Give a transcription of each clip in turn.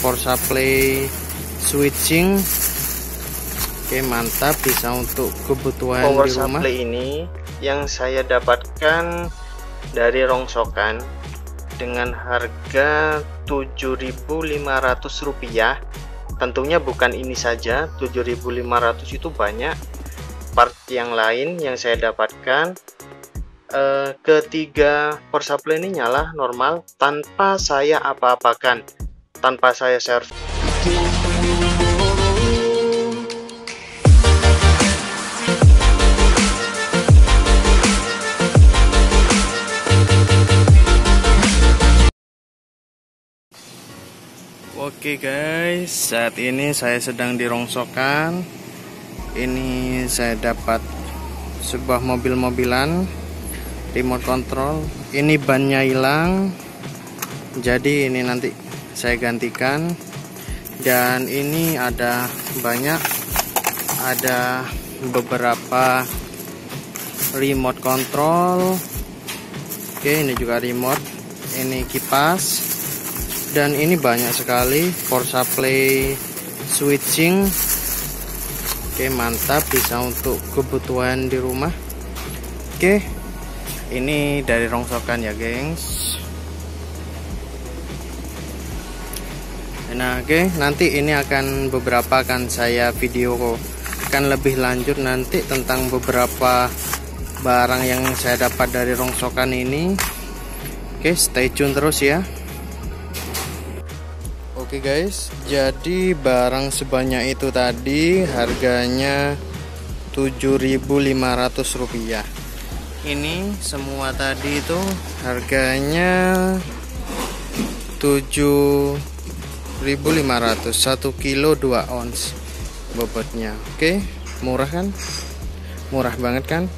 power supply switching. Oke, mantap, bisa untuk kebutuhan power di rumah. Supply ini yang saya dapatkan dari rongsokan dengan harga Rp7.500. Tentunya bukan ini saja, 7.500 itu banyak part yang lain yang saya dapatkan. Ketiga power supply ini nyala normal tanpa saya apa-apakan, tanpa saya servis. Oke guys, saat ini saya sedang di rongsokan. Ini saya dapat sebuah mobil-mobilan remote control. Ini bannya hilang, jadi ini nanti saya gantikan. Dan ini ada banyak, ada beberapa remote control. Oke, ini juga remote, ini kipas. Dan ini banyak sekali power supply switching. Oke, mantap, bisa untuk kebutuhan di rumah. Oke, ini dari rongsokan ya gengs. Nah oke, nanti ini akan beberapa akan saya video akan lebih lanjut nanti tentang beberapa barang yang saya dapat dari rongsokan ini. Oke, stay tune terus ya. Oke guys, jadi barang sebanyak itu tadi harganya Rp7.500. Ini semua tadi itu harganya 7.500, 1 kilo 2 ons bobotnya. Oke, murah kan? Murah banget kan?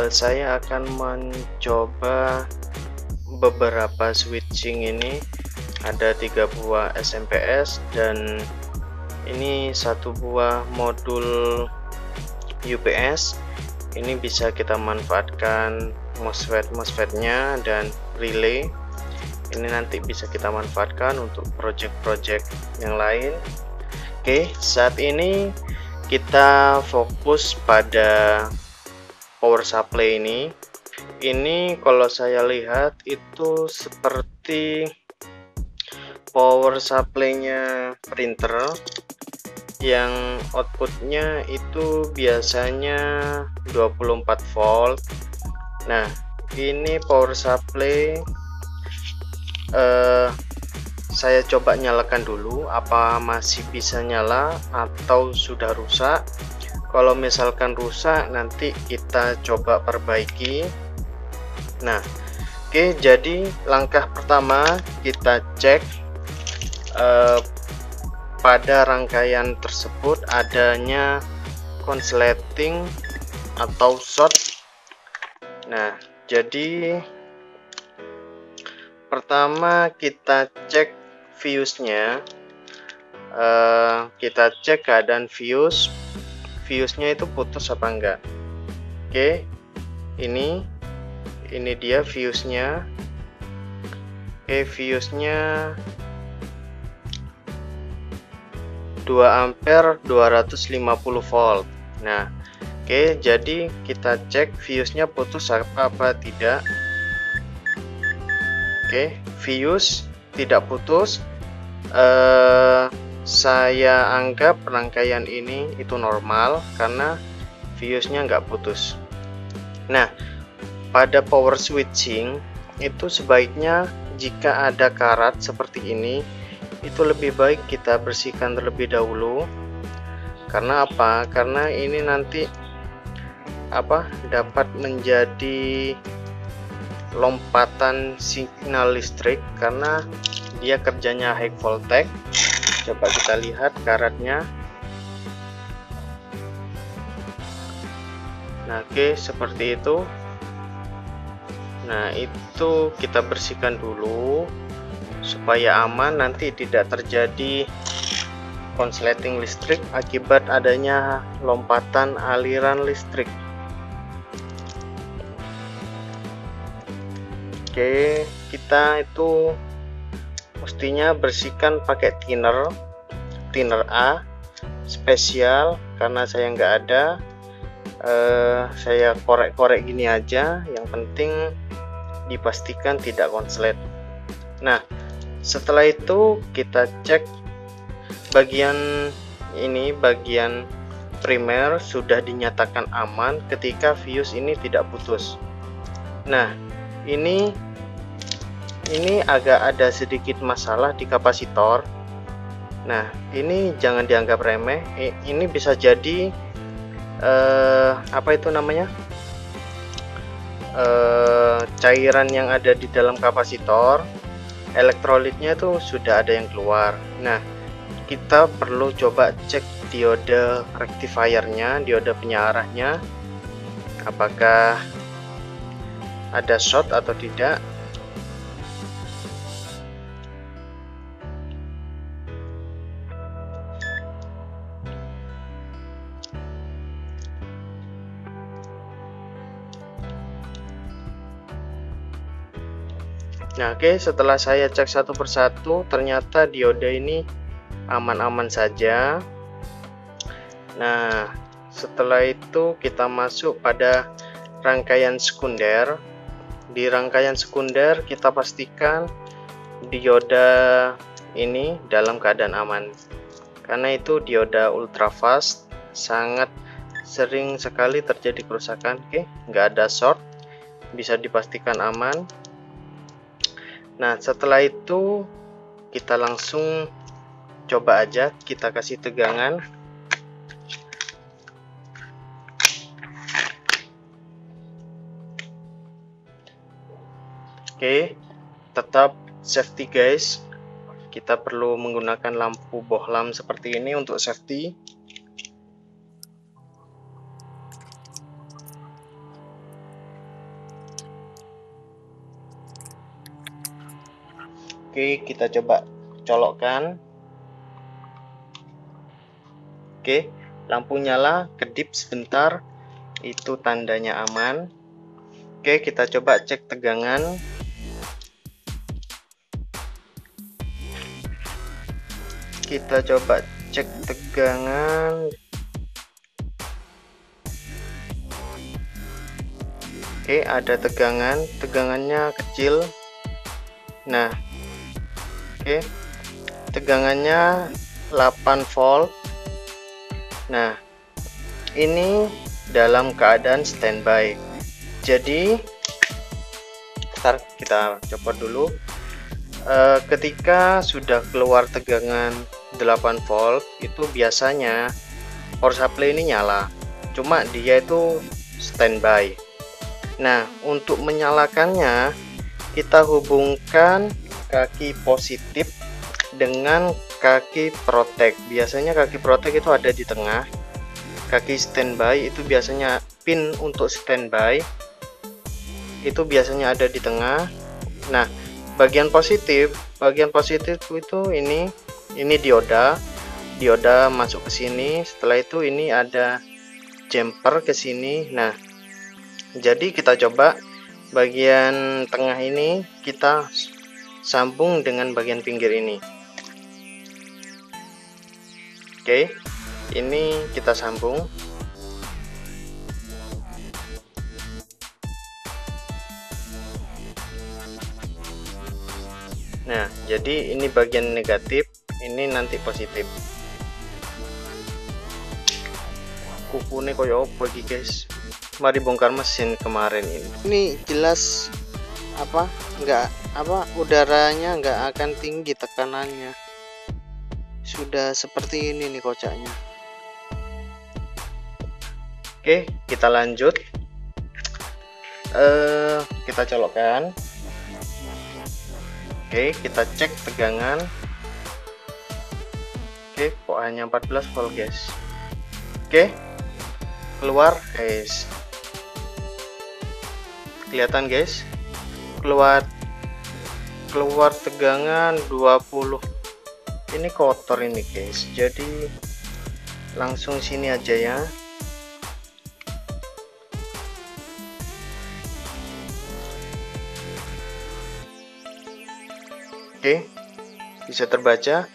Saya akan mencoba beberapa switching ini. Ada 3 buah SMPS dan ini 1 buah modul UPS. Ini bisa kita manfaatkan MOSFET-nya dan relay. Ini nanti bisa kita manfaatkan untuk project-project yang lain. Oke, saat ini kita fokus pada power supply ini. Ini kalau saya lihat itu seperti power supply-nya printer yang outputnya itu biasanya 24 volt. Nah, ini power supply saya coba nyalakan dulu apa masih bisa nyala atau sudah rusak. Kalau misalkan rusak, nanti kita coba perbaiki. Nah, oke, jadi langkah pertama kita cek pada rangkaian tersebut adanya konsleting atau short. Nah, jadi pertama kita cek fuse-nya. Kita cek keadaan fuse-nya itu putus apa enggak. Oke, ini dia fuse-nya. Oke, fuse-nya 2 ampere 250 volt. Nah, oke, jadi kita cek fuse-nya putus apa tidak. Oke, fuse tidak putus. Saya anggap rangkaian ini itu normal karena fuse-nya nggak putus. Nah, pada power switching itu sebaiknya jika ada karat seperti ini, itu lebih baik kita bersihkan terlebih dahulu. Karena apa? Karena ini nanti dapat menjadi lompatan signal listrik karena dia kerjanya high voltage. Coba kita lihat karatnya. Nah, oke, seperti itu. Nah, itu kita bersihkan dulu supaya aman, nanti tidak terjadi konsleting listrik akibat adanya lompatan aliran listrik. Oke, kita itu mestinya bersihkan pakai thinner A spesial, karena saya nggak ada. Saya korek-korek gini aja, yang penting dipastikan tidak konslet. Nah, setelah itu kita cek bagian ini, bagian primer sudah dinyatakan aman ketika fuse ini tidak putus. Nah, ini agak ada sedikit masalah di kapasitor. Nah, ini jangan dianggap remeh. Ini bisa jadi apa itu namanya, cairan yang ada di dalam kapasitor, elektrolitnya itu sudah ada yang keluar. Nah, kita perlu coba cek diode rectifiernya, diode penyearahnya, apakah ada short atau tidak. Nah, oke, setelah saya cek satu persatu, ternyata diode ini aman-aman saja. Nah, setelah itu kita masuk pada rangkaian sekunder. Di rangkaian sekunder kita pastikan dioda ini dalam keadaan aman, karena itu dioda ultrafast, sangat sering sekali terjadi kerusakan. Oke, nggak ada short, bisa dipastikan aman. Nah, setelah itu kita langsung coba aja, kita kasih tegangan. Oke, tetap safety guys, kita perlu menggunakan lampu bohlam seperti ini untuk safety. Oke, kita coba colokkan. Oke, lampu nyala, kedip sebentar, itu tandanya aman. Oke, kita coba cek tegangan. Kita coba cek tegangan. Oke, ada tegangan, tegangannya kecil. Nah, oke, tegangannya 8 volt. Nah, ini dalam keadaan standby. Jadi, ntar kita copot dulu. Ketika sudah keluar tegangan 8 volt, itu biasanya power supply ini nyala. Cuma dia itu standby. Nah, untuk menyalakannya, kita hubungkan kaki positif dengan kaki protek. Biasanya kaki protek itu ada di tengah, kaki standby itu biasanya pin untuk standby itu biasanya ada di tengah. Nah, bagian positif itu ini dioda masuk ke sini. Setelah itu ini ada jumper ke sini. Nah, jadi kita coba bagian tengah ini kita sambung dengan bagian pinggir ini. Oke, ini kita sambung. Nah, jadi ini bagian negatif, ini nanti positif. Kukunya koyo opo iki, guys? Mari bongkar mesin kemarin ini. Ini jelas udaranya nggak akan tinggi tekanannya. Sudah seperti ini nih kocaknya. Oke, kita lanjut. Kita colokkan. Oke, kita cek tegangan. Oke, kok hanya 14 volt, guys. Oke, keluar, guys. Kelihatan, guys, keluar tegangan 20. Ini kotor ini, guys, jadi langsung sini aja ya. Oke, bisa terbaca,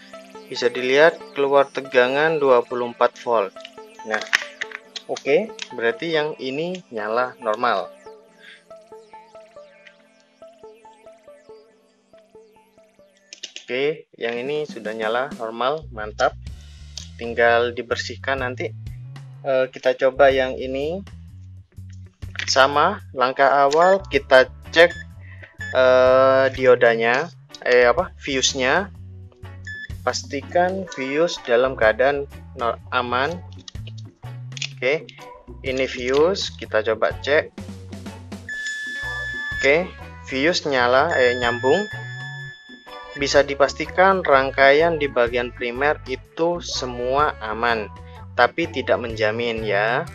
bisa dilihat keluar tegangan 24 volt. Nah, oke, berarti yang ini nyala normal. Oke, yang ini sudah nyala normal, mantap. Tinggal dibersihkan nanti. Kita coba yang ini. Sama, langkah awal kita cek diodanya, fuse-nya. Pastikan fuse dalam keadaan aman. Oke, ini fuse, kita coba cek. Oke, fuse nyala, nyambung. Bisa dipastikan rangkaian di bagian primer itu semua aman, tapi tidak menjamin ya,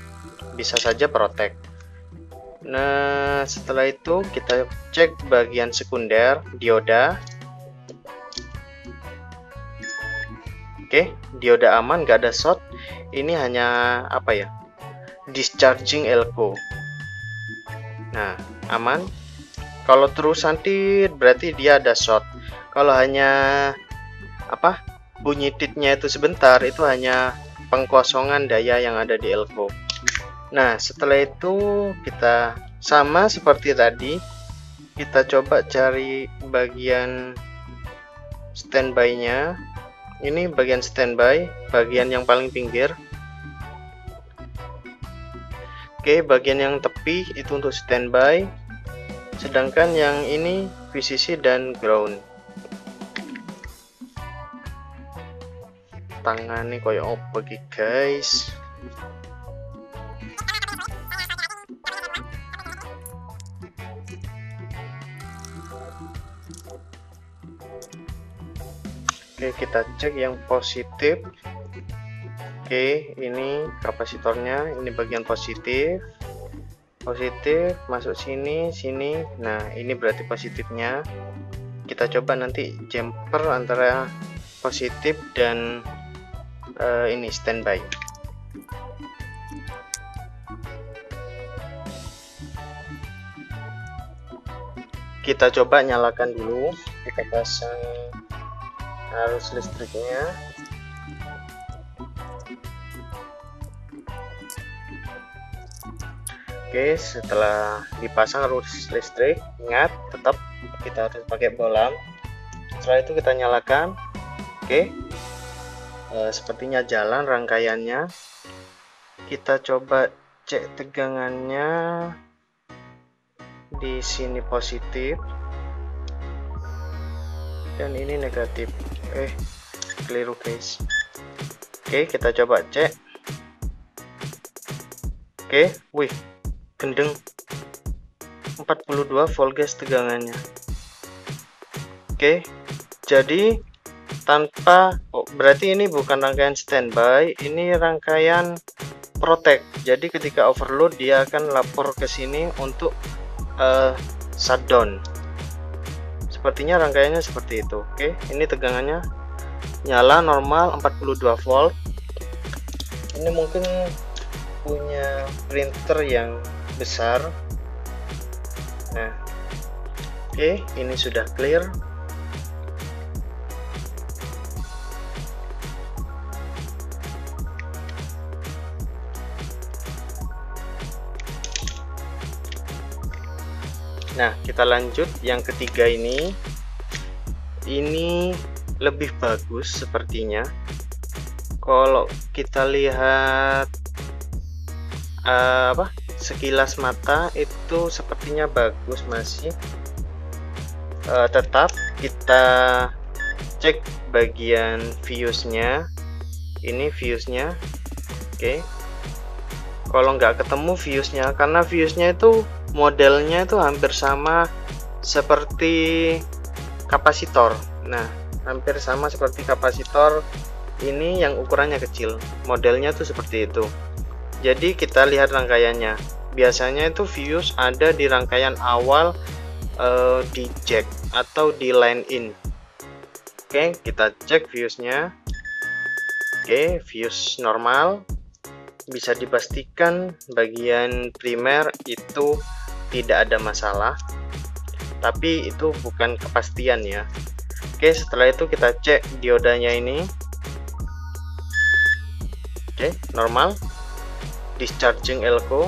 bisa saja protek. Nah, setelah itu kita cek bagian sekunder dioda. Oke, dioda aman, nggak ada short. Ini hanya discharging elko. Nah, aman. Kalau terus nanti berarti dia ada short. Kalau hanya bunyi titnya itu sebentar, itu hanya pengkosongan daya yang ada di elko. Nah, setelah itu kita sama seperti tadi, kita coba cari bagian standby-nya. Ini bagian standby, bagian yang paling pinggir. Oke, bagian yang tepi itu untuk standby, sedangkan yang ini VCC dan ground. Tangane koyo opo iki, guys? Oke, kita cek yang positif. Oke, ini kapasitornya, ini bagian positif. Positif masuk sini. Nah, ini berarti positifnya. Kita coba nanti jumper antara positif dan ini standby. Kita coba nyalakan dulu, kita pasang arus listriknya. Oke, setelah dipasang arus listrik, ingat tetap kita harus pakai bolam. Setelah itu kita nyalakan. Oke, sepertinya jalan rangkaiannya. Kita coba cek tegangannya. Di sini positif dan ini negatif. Keliru, guys. Oke, kita coba cek. Oke, wih, gendeng, 42 volt guys tegangannya. Oke, jadi tanpa berarti ini bukan rangkaian standby, ini rangkaian protect. Jadi ketika overload dia akan lapor ke sini untuk shutdown. Sepertinya rangkaiannya seperti itu. Oke, ini tegangannya nyala normal 42 volt. Ini mungkin punya printer yang besar. Nah, oke, ini sudah clear. Nah, kita lanjut yang ketiga ini. Ini lebih bagus sepertinya. Kalau kita lihat sekilas mata itu sepertinya bagus masih. Tetap kita cek bagian fuse-nya. Ini fuse-nya. Oke. Kalau nggak ketemu fuse-nya, karena fuse-nya itu modelnya itu hampir sama seperti kapasitor. Nah, hampir sama seperti kapasitor. Ini yang ukurannya kecil, modelnya tuh seperti itu. Jadi kita lihat rangkaiannya. Biasanya itu fuse ada di rangkaian awal di jack atau di line in. Oke, kita cek fuse-nya. Oke, fuse normal. Bisa dipastikan bagian primer itu tidak ada masalah, tapi itu bukan kepastian ya. Oke, setelah itu kita cek diodanya ini. Oke, normal. Discharging elko.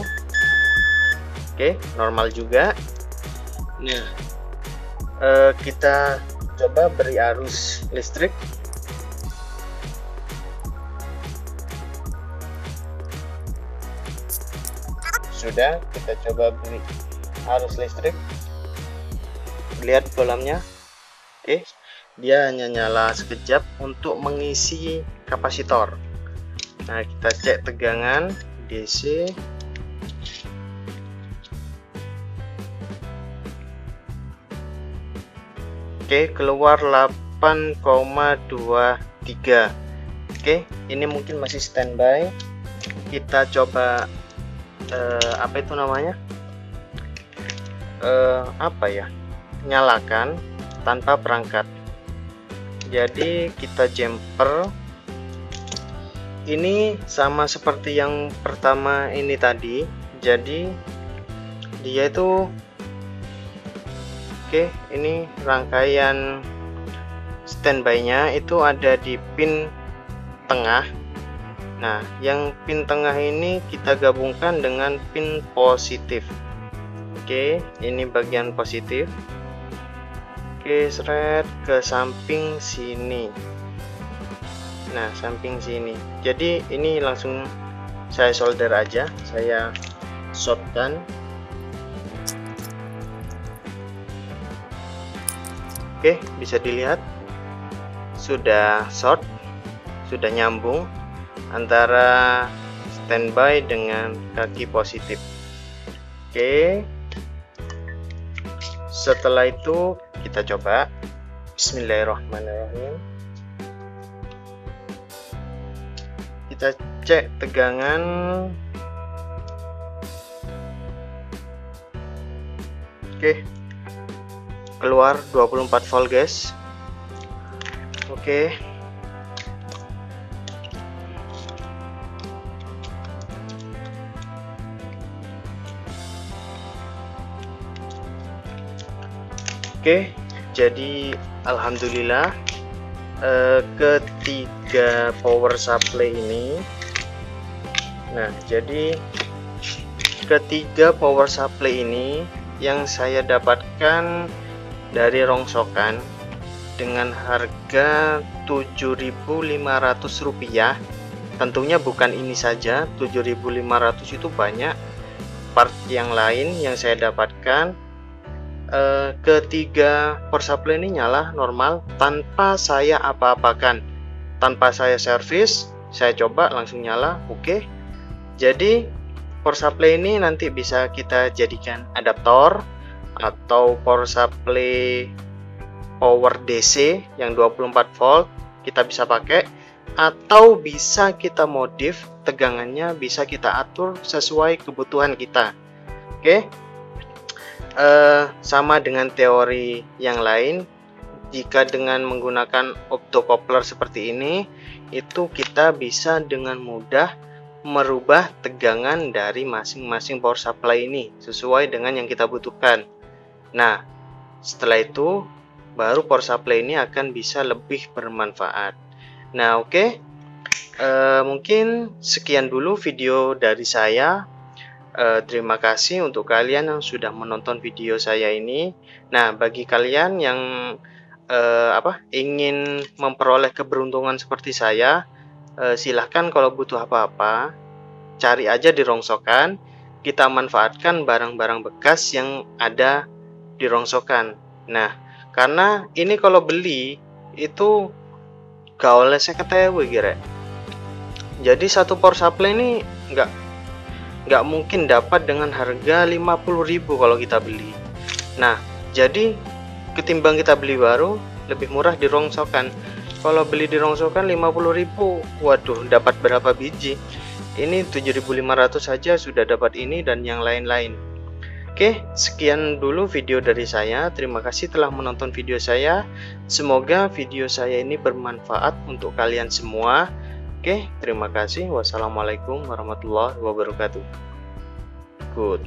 Oke, normal juga. Nah, kita coba beri arus listrik. Sudah, kita coba beri arus listrik. Lihat bolamnya. Oke, dia hanya nyala sekejap untuk mengisi kapasitor. Nah, kita cek tegangan DC. Oke, keluar 8,23. Oke, ini mungkin masih standby. Kita coba apa itu namanya, nyalakan tanpa perangkat. Jadi kita jumper ini sama seperti yang pertama ini tadi. Jadi dia itu oke, ini rangkaian standby-nya itu ada di pin tengah. Nah, yang pin tengah ini kita gabungkan dengan pin positif. Oke, ini bagian positif. Oke, seret ke samping sini. Nah, samping sini. Jadi ini langsung saya solder aja, saya shotgun. Oke, bisa dilihat sudah short, sudah nyambung antara standby dengan kaki positif. Oke, setelah itu kita coba. Bismillahirrahmanirrahim. Kita cek tegangan. Oke, keluar 24 volt guys. Oke, jadi alhamdulillah ketiga power supply ini. Nah, jadi ketiga power supply ini yang saya dapatkan dari rongsokan dengan harga Rp7.500. Tentunya bukan ini saja, 7.500 itu banyak part yang lain yang saya dapatkan. Ketiga power supply ini nyala normal tanpa saya apa-apakan, tanpa saya servis. Saya coba langsung nyala. Oke, jadi power supply ini nanti bisa kita jadikan adaptor atau power supply power DC yang 24 volt kita bisa pakai, atau bisa kita modif tegangannya, bisa kita atur sesuai kebutuhan kita. Oke, sama dengan teori yang lain, jika dengan menggunakan optocoupler seperti ini, itu kita bisa dengan mudah merubah tegangan dari masing-masing power supply ini sesuai dengan yang kita butuhkan. Nah, setelah itu baru power supply ini akan bisa lebih bermanfaat. Nah, oke, mungkin sekian dulu video dari saya. Terima kasih untuk kalian yang sudah menonton video saya ini. Nah, bagi kalian yang ingin memperoleh keberuntungan seperti saya, silahkan kalau butuh apa-apa cari aja di rongsokan. Kita manfaatkan barang-barang bekas yang ada di rongsokan. Nah, karena ini kalau beli itu gak oleh saya ketahui kira. Jadi satu power supply ini nggak mungkin dapat dengan harga 50.000 kalau kita beli. Nah, jadi ketimbang kita beli baru, lebih murah di rongsokan. Kalau beli di rongsokan 50.000, waduh, dapat berapa biji? Ini 7.500 saja sudah dapat ini dan yang lain-lain. Oke, sekian dulu video dari saya. Terima kasih telah menonton video saya. Semoga video saya ini bermanfaat untuk kalian semua. Oke, terima kasih. Wassalamualaikum warahmatullahi wabarakatuh. Good.